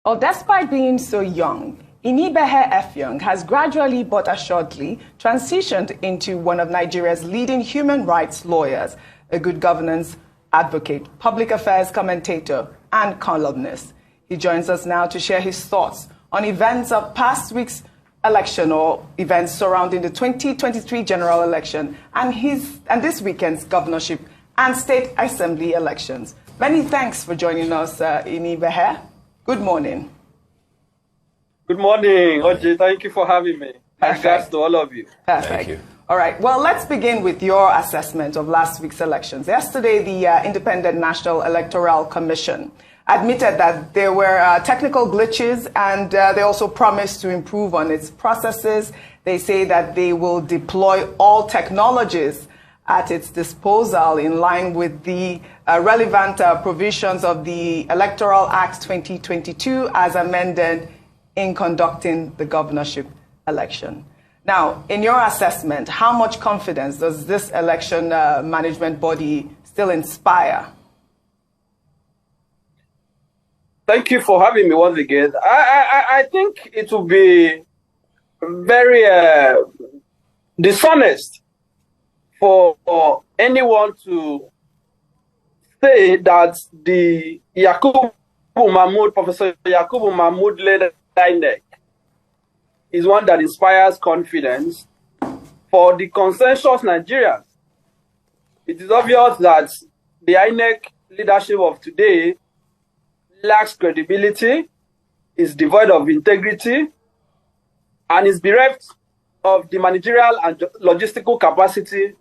Well, despite being so young, Inibehe Effiong has gradually but assuredly transitioned into one of Nigeria's leading human rights lawyers, a good governance advocate, public affairs commentator, and columnist. He joins us now to share his thoughts on events of past week's election or events surrounding the 2023 general election and this weekend's governorship and state assembly elections. Many thanks for joining us, Inibehe. Good morning. Good morning, Oji. Thank you for having me. Thanks to all of you. Perfect. Thank you. All right. Well, let's begin with your assessment of last week's elections. Yesterday, the Independent National Electoral Commission admitted that there were technical glitches, and they also promised to improve on its processes. They say that they will deploy all technologies at its disposal in line with the relevant provisions of the Electoral Act 2022 as amended in conducting the governorship election. Now, in your assessment, how much confidence does this election management body still inspire? Thank you for having me once again. I think it will be very dishonest for anyone to say that the Professor Yakubu Mahmoud led Inec is one that inspires confidence for the consensus Nigerians. It is obvious that the Inec leadership of today lacks credibility, is devoid of integrity, and is bereft of the managerial and logistical capacity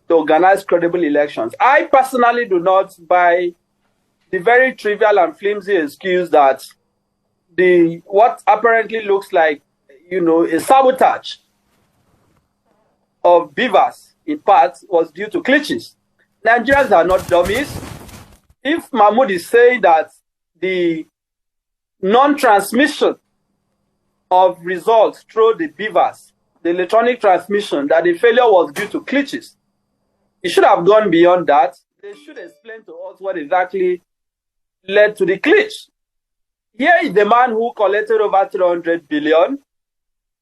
to organize credible elections. I personally do not buy the very trivial and flimsy excuse that what apparently looks like, a sabotage of beavers in part was due to glitches. Nigerians are not dummies. If Mahmoud is saying that the non-transmission of results through the beavers, the electronic transmission, that the failure was due to glitches, it should have gone beyond that. They should explain to us what exactly led to the glitch. Here is the man who collected over 300 billion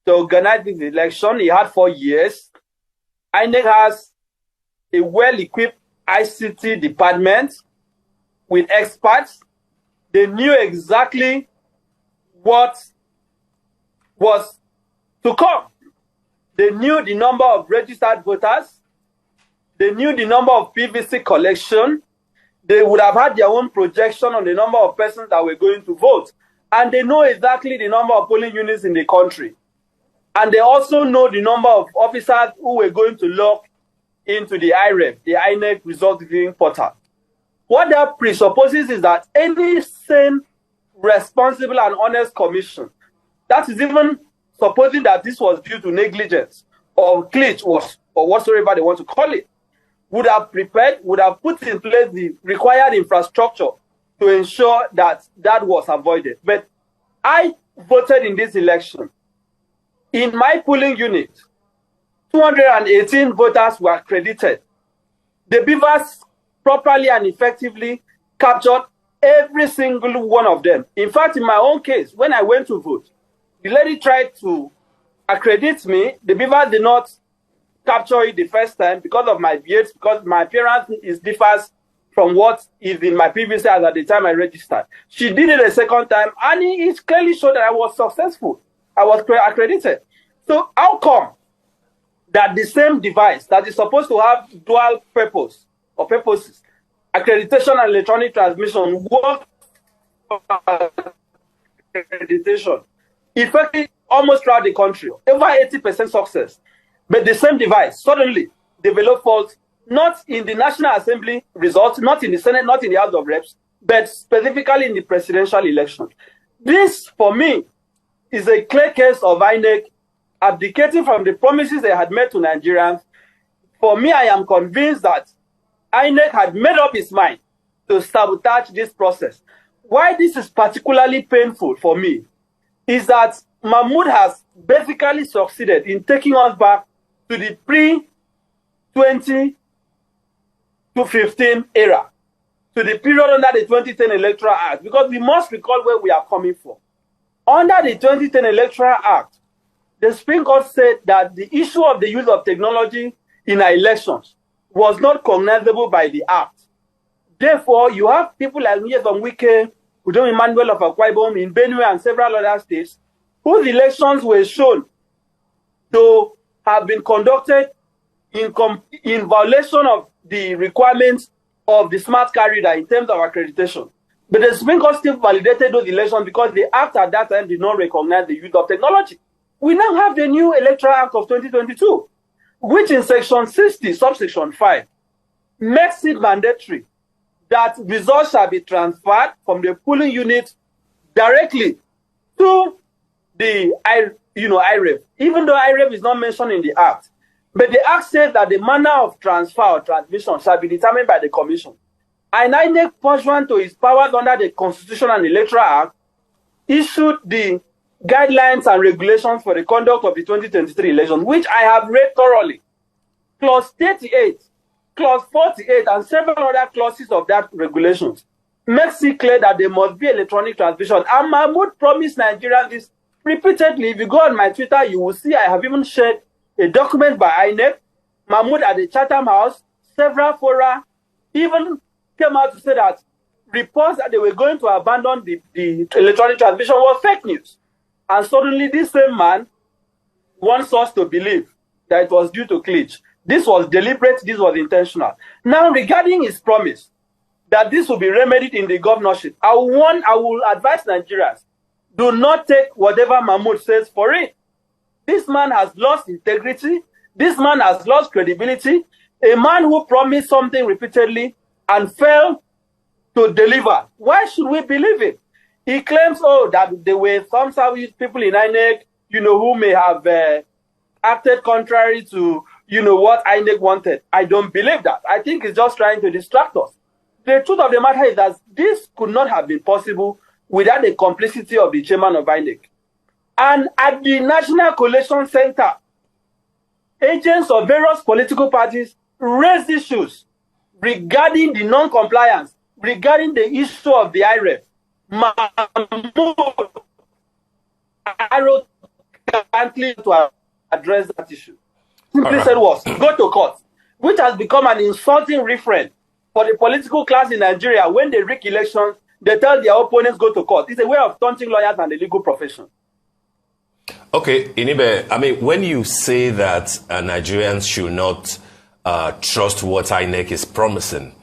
to organize this election. He had 4 years. INEC has a well-equipped ICT department with experts. They knew exactly what was to come. They knew the number of registered voters. They knew the number of PVC collection. They would have had their own projection on the number of persons that were going to vote. And they know exactly the number of polling units in the country. And they also know the number of officers who were going to log into the IREP, the INEC result viewing portal. What that presupposes is that any sane, responsible, and honest commission, that is even supposing that this was due to negligence or glitch or whatsoever they want to call it, would have prepared, would have put in place the required infrastructure to ensure that that was avoided. But I voted in this election. In my polling unit, 218 voters were credited. The beavers properly and effectively captured every single one of them. In fact, in my own case, when I went to vote, the lady tried to accredit me. The beavers did not capture it the first time because of my beard, because my appearance differs from what is in my previous years at the time I registered. She did it a second time, and it clearly showed that I was successful. I was accredited. So how come that the same device that is supposed to have dual purpose or purposes, accreditation and electronic transmission, work for accreditation, effectively almost throughout the country, over 80% success, but the same device suddenly developed faults, not in the National Assembly results, not in the Senate, not in the House of Reps, but specifically in the presidential election. This, for me, is a clear case of INEC abdicating from the promises they had made to Nigerians. For me, I am convinced that INEC had made up its mind to sabotage this process. Why this is particularly painful for me is that Mahmoud has basically succeeded in taking us back to the pre-2015 era, to the period under the 2010 Electoral Act, because we must recall where we are coming from. Under the 2010 Electoral Act, the Supreme Court said that the issue of the use of technology in our elections was not cognizable by the Act. Therefore, you have people like Nyesom Wike, Udom Emmanuel of Akwa Ibom, in Benue and several other states, whose elections were shown to have been conducted in violation of the requirements of the smart card reader in terms of accreditation. But the Supreme Court still validated those elections because the Act at that time did not recognize the use of technology. We now have the new Electoral Act of 2022, which in Section 60, subsection 5, makes it mandatory that results shall be transferred from the polling unit directly to the IREF, even though IREF is not mentioned in the Act. But the Act says that the manner of transfer or transmission shall be determined by the Commission. And Inec, pursuant to its powers under the Constitution and Electoral Act, issued the guidelines and regulations for the conduct of the 2023 elections, which I have read thoroughly. Clause 38, Clause 48, and several other clauses of that regulations makes it clear that there must be electronic transmission. And Mahmoud promised Nigerians this repeatedly. If you go on my Twitter, you will see I have even shared a document by Inec. Mahmoud at the Chatham House, several fora, even came out to say that reports that they were going to abandon the electronic transmission was fake news. And suddenly this same man wants us to believe that it was due to glitch. This was deliberate, this was intentional. Now, regarding his promise that this will be remedied in the governorship, I will advise Nigerians, do not take whatever Mahmoud says for it. This man has lost integrity. This man has lost credibility. A man who promised something repeatedly and failed to deliver. Why should we believe it? He claims, that there were some service people in INEC, who may have acted contrary to, what INEC wanted. I don't believe that. I think he's just trying to distract us. The truth of the matter is that this could not have been possible without the complicity of the chairman of INEC. And at the National Collation Center, agents of various political parties raised issues regarding the non-compliance, regarding the issue of the IREF. Mahmoud arrogantly to address that issue. Simply said was, go to court, which has become an insulting refrain for the political class in Nigeria. When they rig elections, they tell their opponents go to court. It's a way of taunting lawyers and the legal profession. Okay, Inibe, I mean, when you say that Nigerians should not trust what INEC is promising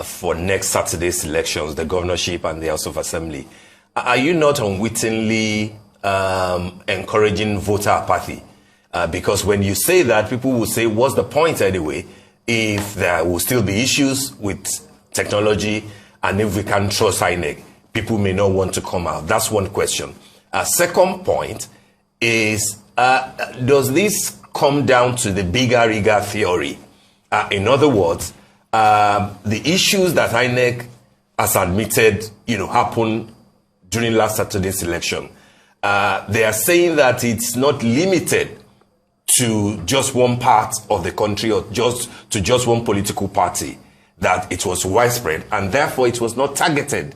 for next Saturday's elections, the governorship and the House of Assembly, are you not unwittingly encouraging voter apathy? Because when you say that, people will say, what's the point anyway, if there will still be issues with technology and if we can't trust INEC, people may not want to come out. That's one question. Second point is, does this come down to the bigger theory? In other words, the issues that INEC has admitted, happened during last Saturday's election, they are saying that it's not limited to just one part of the country or to just one political party, that it was widespread and therefore it was not targeted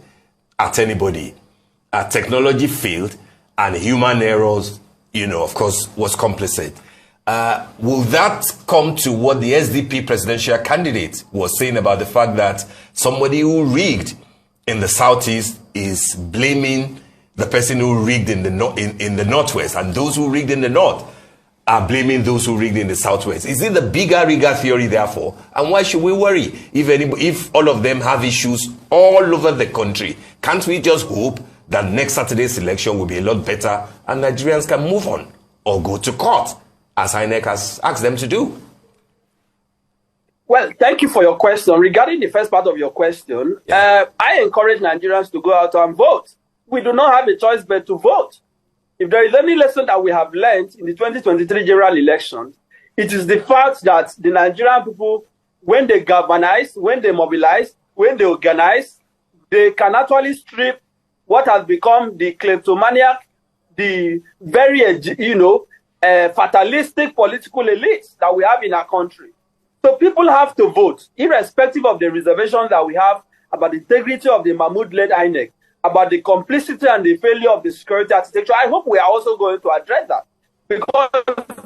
at anybody. Technology failed and human errors, of course, was complicit. Will that come to what the SDP presidential candidate was saying about the fact that somebody who rigged in the Southeast is blaming the person who rigged in the Northwest, and those who rigged in the North are blaming those who rigged in the Southwest? Is it the bigger theory, therefore? And why should we worry if all of them have issues all over the country? Can't we just hope that next Saturday's election will be a lot better and Nigerians can move on or go to court, as INEC has asked them to do? Well, thank you for your question. Regarding the first part of your question, I encourage Nigerians to go out and vote. We do not have a choice but to vote. If there is any lesson that we have learned in the 2023 general elections, it is the fact that the Nigerian people, when they galvanize, when they mobilize, when they organize, they can actually strip what has become the kleptomaniac, the very, fatalistic political elites that we have in our country. So people have to vote, irrespective of the reservations that we have about the integrity of the Mahmoud-led INEC. about the complicity and the failure of the security architecture, I hope we are also going to address that. Because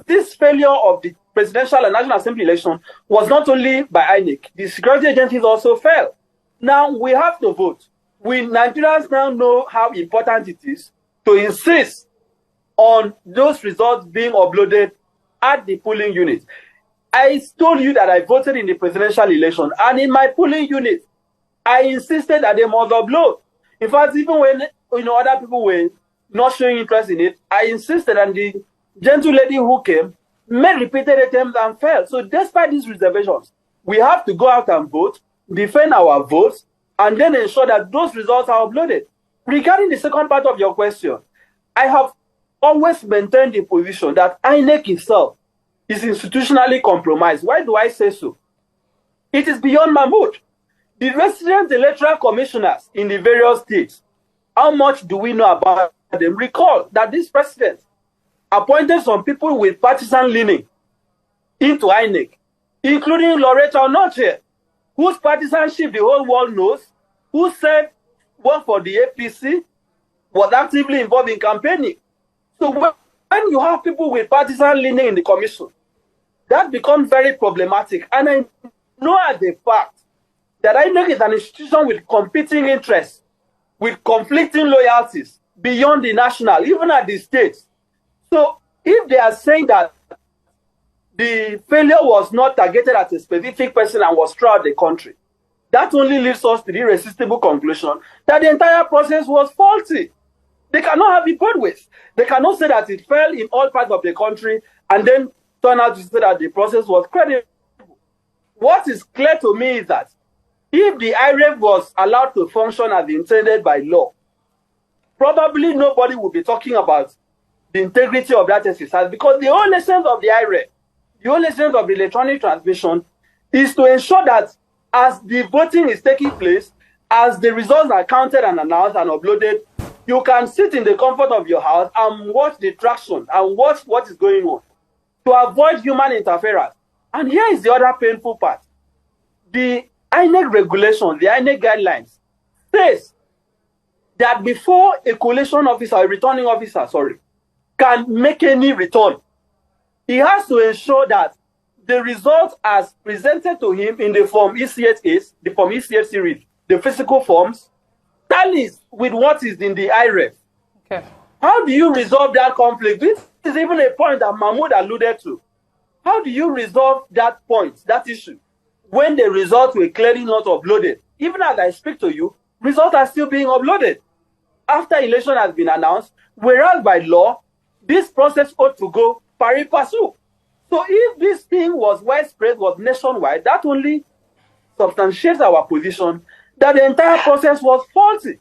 this failure of the presidential and national assembly election was not only by Inec, the security agencies also failed. Now we have to vote. We Nigerians now know how important it is to insist on those results being uploaded at the polling unit. I told you that I voted in the presidential election, and in my polling unit, I insisted that they must upload. In fact, even when other people were not showing interest in it, I insisted, and the gentle lady who came made repeated attempts and failed. So despite these reservations, we have to go out and vote, defend our votes, and then ensure that those results are uploaded. Regarding the second part of your question, I have always maintained the position that INEC itself is institutionally compromised. Why do I say so? It is beyond Mahmoud. The resident electoral commissioners in the various states, how much do we know about them? Recall that this president appointed some people with partisan leaning into INEC, including Loretta Onoche, whose partisanship the whole world knows, who said worked for the APC, was actively involved in campaigning. So when you have people with partisan leaning in the commission, that becomes very problematic. And I know as a fact that INEC is an institution with competing interests, with conflicting loyalties beyond the national, even at the states. So if they are saying that the failure was not targeted at a specific person and was throughout the country, that only leads us to the irresistible conclusion that the entire process was faulty. They cannot have it both ways. They cannot say that it fell in all parts of the country and then turn out to say that the process was credible. What is clear to me is that if the IREF was allowed to function as intended by law, probably nobody would be talking about the integrity of that exercise, because the whole essence of the IREF, the whole essence of the electronic transmission is to ensure that as the voting is taking place, as the results are counted and announced and uploaded, you can sit in the comfort of your house and watch the traction and watch what is going on to avoid human interference. And here is the other painful part. The INEC regulation, the INEC guidelines, says that before a collation officer, a returning officer, can make any return, he has to ensure that the result as presented to him in the form ECH the form ECH series, the physical forms, tallies with what is in the IREF. Okay. How do you resolve that conflict? This is even a point that Mahmoud alluded to. How do you resolve that point, that issue, when the results were clearly not uploaded? Even as I speak to you, results are still being uploaded after election has been announced, whereas by law, this process ought to go pari passu. So if this thing was widespread, was nationwide, that only substantiates our position that the entire process was faulty.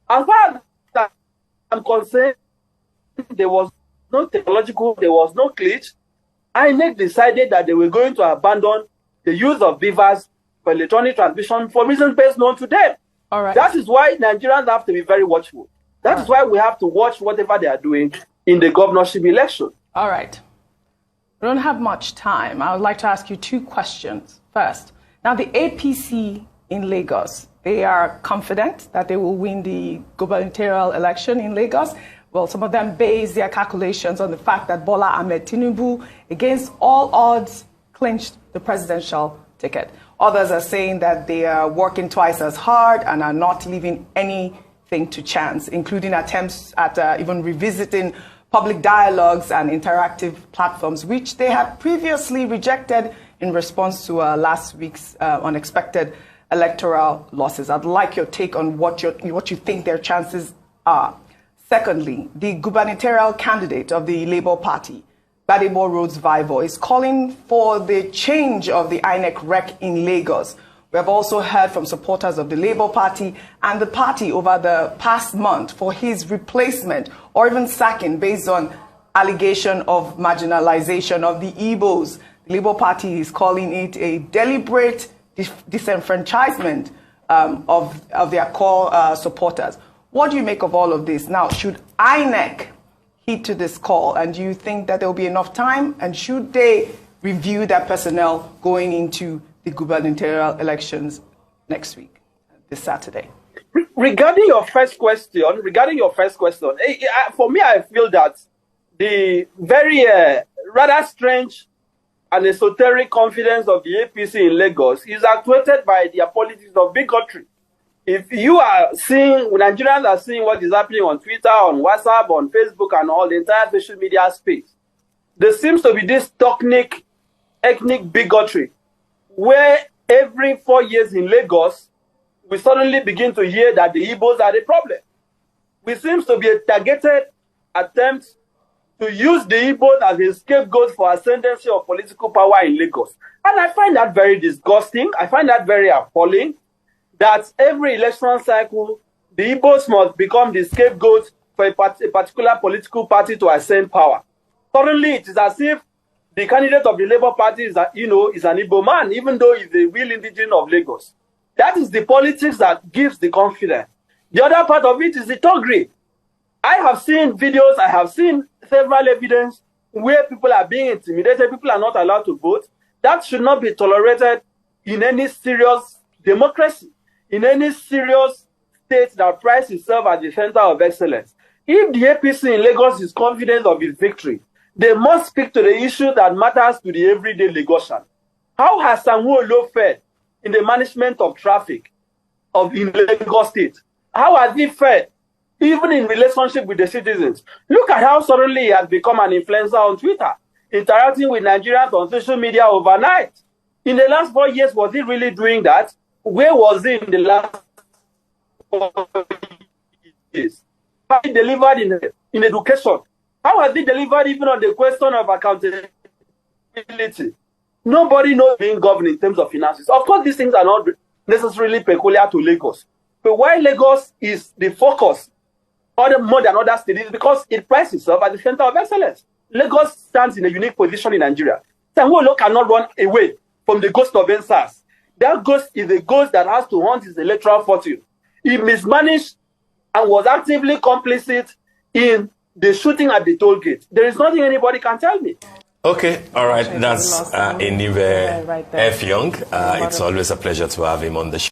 As far as I'm concerned, there was no technological, there was no glitch. INEC decided that they were going to abandon the use of beavers for electronic transmission for reasons best known to them. All right. That is why Nigerians have to be very watchful. That is why we have to watch whatever they are doing in the governorship election. All right. We don't have much time. I would like to ask you two questions. First, now the APC in Lagos, they are confident that they will win the gubernatorial election in Lagos. Well, some of them base their calculations on the fact that Bola Ahmed Tinubu, against all odds, clinched the presidential ticket. Others are saying that they are working twice as hard and are not leaving anything to chance, including attempts at even revisiting public dialogues and interactive platforms, which they had previously rejected in response to last week's unexpected electoral losses. I'd like your take on what you think their chances are. Secondly, the gubernatorial candidate of the Labour Party, Gbadebo Rhodes-Vivour, is calling for the change of the INEC rec in Lagos. We have also heard from supporters of the Labour Party and the party over the past month for his replacement or even sacking based on allegation of marginalization of the Igbos. The Labour Party is calling it a deliberate disenfranchisement of their core supporters. What do you make of all of this? Now, should INEC heed to this call, and do you think that there will be enough time, and should they review their personnel going into the gubernatorial elections next week, this Saturday? Regarding your first question, for me, I feel that the very rather strange and esoteric confidence of the APC in Lagos is actuated by their politics of bigotry. If you are seeing, Nigerians are seeing what is happening on Twitter, on WhatsApp, on Facebook, and all the entire social media space, there seems to be this ethnic bigotry where every 4 years in Lagos, we suddenly begin to hear that the Igbos are the problem. It seems to be a targeted attempt to use the Igbos as a scapegoat for ascendancy of political power in Lagos. And I find that very disgusting. I find that very appalling that every election cycle, the Igbos must become the scapegoat for a particular political party to ascend power. Suddenly, it is as if the candidate of the Labour Party is an Igbo man, even though he's a real indigenous of Lagos. That is the politics that gives the confidence. The other part of it is the thuggery. I have seen videos, I have seen several evidence where people are being intimidated, people are not allowed to vote. That should not be tolerated in any serious democracy, in any serious state that prides itself as the center of excellence. If the APC in Lagos is confident of its victory, they must speak to the issue that matters to the everyday Lagosian. How has Sanwo-Olo fared in the management of traffic in Lagos State? How has he fared even in relationship with the citizens? Look at how suddenly he has become an influencer on Twitter, interacting with Nigerians on social media overnight. In the last 4 years, was he really doing that? Where was he in the last 4 years? How he delivered in education? How has he delivered even on the question of accountability? Nobody knows being governed in terms of finances. Of course, these things are not necessarily peculiar to Lagos. But why Lagos is the focus more than other states, because it prides itself at the center of excellence. Lagos stands in a unique position in Nigeria. Sanwo-Olo cannot run away from the ghost of NSAS. That ghost is a ghost that has to haunt his electoral fortune. He mismanaged and was actively complicit in the shooting at the toll gate. There is nothing anybody can tell me. Okay, all right. That's Inibe F. Young. It's always a pleasure to have him on the show.